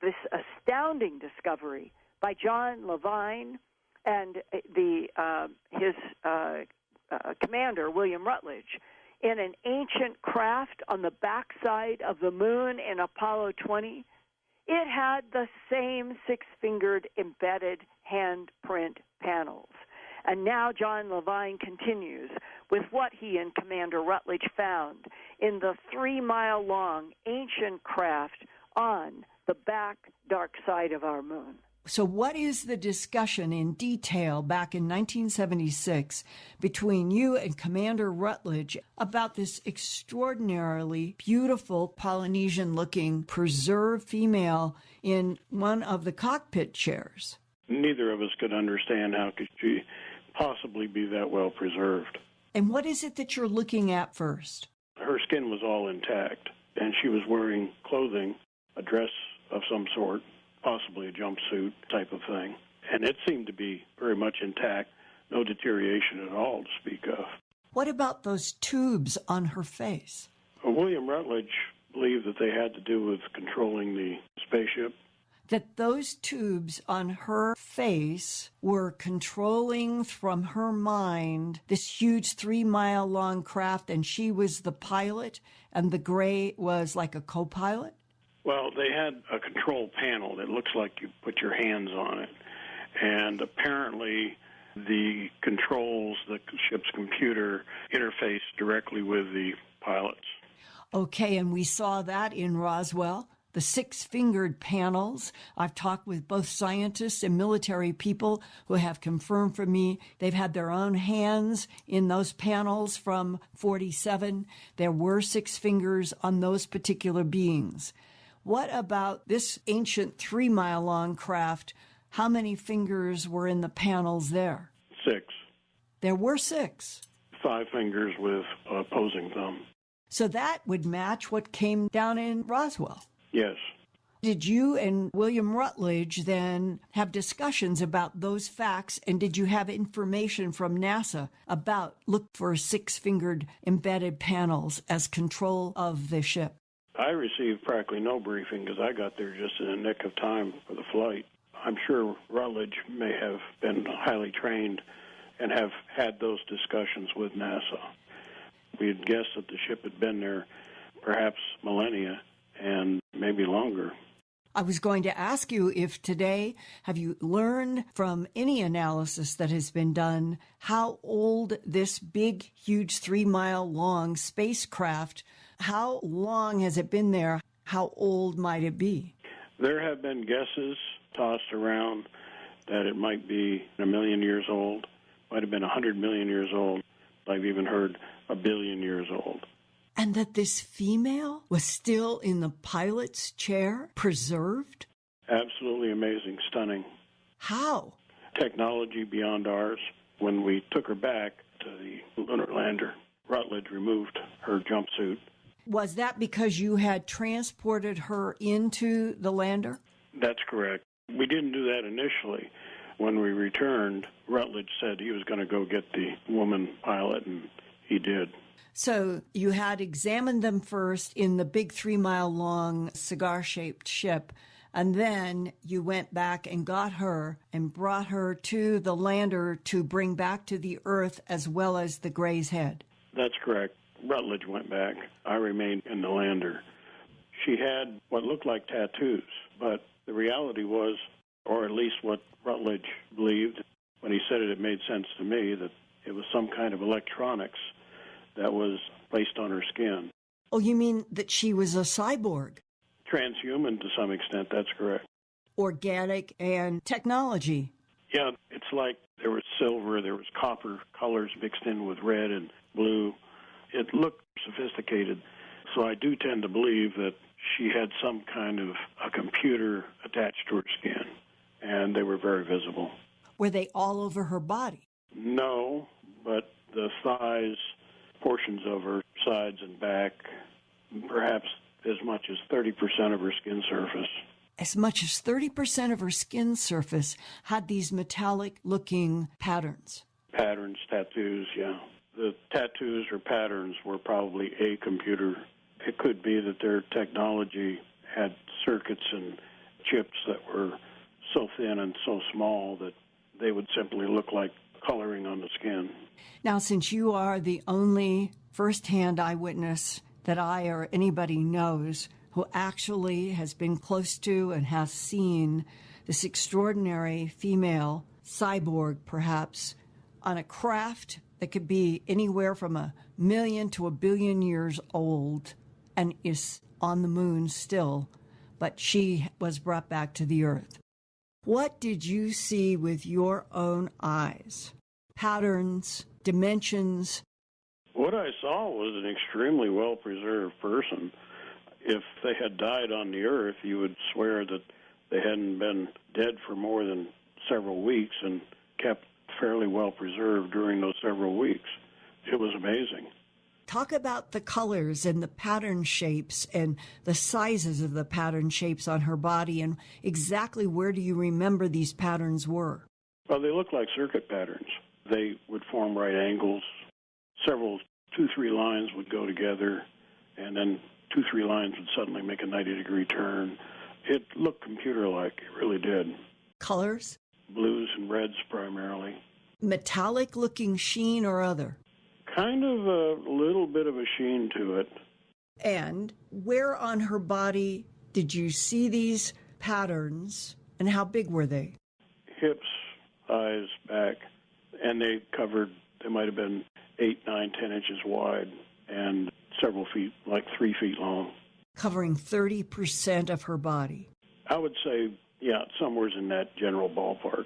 this astounding discovery by John Levine and his commander, William Rutledge, in an ancient craft on the backside of the moon in Apollo 20. It had the same six-fingered embedded handprint panels. And now John Levine continues with what he and Commander Rutledge found in the 3-mile-long ancient craft on the back dark side of our moon. So what is the discussion in detail back in 1976 between you and Commander Rutledge about this extraordinarily beautiful Polynesian-looking preserved female in one of the cockpit chairs? Neither of us could understand how could she possibly be that well preserved. And what is it that you're looking at first? Her skin was all intact, and she was wearing clothing, a dress of some sort, possibly a jumpsuit type of thing. And it seemed to be very much intact, no deterioration at all to speak of. What about those tubes on her face? William Rutledge believed that they had to do with controlling the spaceship. That those tubes on her face were controlling from her mind this huge 3-mile-long craft, and she was the pilot, and the gray was like a co-pilot? Well, they had a control panel that looks like you put your hands on it. And apparently the controls, the ship's computer, interfaced directly with the pilots. Okay, and we saw that in Roswell. The 6-fingered panels. I've talked with both scientists and military people who have confirmed for me they've had their own hands in those panels from 47. There were 6 fingers on those particular beings. What about this ancient 3-mile-long craft? How many fingers were in the panels there? 6. There were 6. 5 fingers with opposing thumb. So that would match what came down in Roswell. Yes. Did you and William Rutledge then have discussions about those facts, and did you have information from NASA about look for 6-fingered embedded panels as control of the ship? I received practically no briefing because I got there just in the nick of time for the flight. I'm sure Rutledge may have been highly trained and have had those discussions with NASA. We had guessed that the ship had been there perhaps millennia and maybe longer. I was going to ask you if today, have you learned from any analysis that has been done how old this big, huge 3-mile-long spacecraft, how long has it been there? How old might it be? There have been guesses tossed around that it might be 1 million years old, might have been 100 million years old. I've even heard 1 billion years old. And that this female was still in the pilot's chair, preserved? Absolutely amazing, stunning. How? Technology beyond ours. When we took her back to the lunar lander, Rutledge removed her jumpsuit. Was that because you had transported her into the lander? That's correct. We didn't do that initially. When we returned, Rutledge said he was going to go get the woman pilot, and he did. So you had examined them first in the big 3-mile-long cigar-shaped ship, and then you went back and got her and brought her to the lander to bring back to the Earth as well as the Gray's head. That's correct. Rutledge went back. I remained in the lander. She had what looked like tattoos, but the reality was, or at least what Rutledge believed, when he said it, it made sense to me, that it was some kind of electronics that was placed on her skin. Oh, you mean that she was a cyborg? Transhuman to some extent, that's correct. Organic and technology. Yeah, it's like there was silver, there was copper colors mixed in with red and blue. It looked sophisticated. So I do tend to believe that she had some kind of a computer attached to her skin, and they were very visible. Were they all over her body? No, but the thighs, portions of her sides and back, perhaps as much as 30% of her skin surface. As much as 30% of her skin surface had these metallic-looking patterns. Patterns, tattoos, yeah. The tattoos or patterns were probably a computer. It could be that their technology had circuits and chips that were so thin and so small that they would simply look like coloring on the skin. Now, since you are the only firsthand eyewitness that I or anybody knows who actually has been close to and has seen this extraordinary female cyborg, perhaps, on a craft that could be anywhere from 1,000,000 to 1,000,000,000 years old and is on the moon still, but she was brought back to the Earth. What did you see with your own eyes? Patterns, dimensions? What I saw was an extremely well-preserved person. If they had died on the Earth, you would swear that they hadn't been dead for more than several weeks and kept fairly well-preserved during those several weeks. It was amazing. Talk about the colors and the pattern shapes and the sizes of the pattern shapes on her body, and exactly where do you remember these patterns were? Well, they look like circuit patterns. They would form right angles. Several 2-3 lines would go together, and then 2-3 lines would suddenly make a 90-degree turn. It looked computer-like. It really did. Colors? Blues and reds primarily. Metallic-looking sheen or other? Kind of a little bit of a sheen to it. And where on her body did you see these patterns, and how big were they? Hips, eyes, back, and they might have been 8, 9, 10 inches wide and several feet, like 3 feet long. Covering 30% of her body. I would say, yeah, somewhere's in that general ballpark.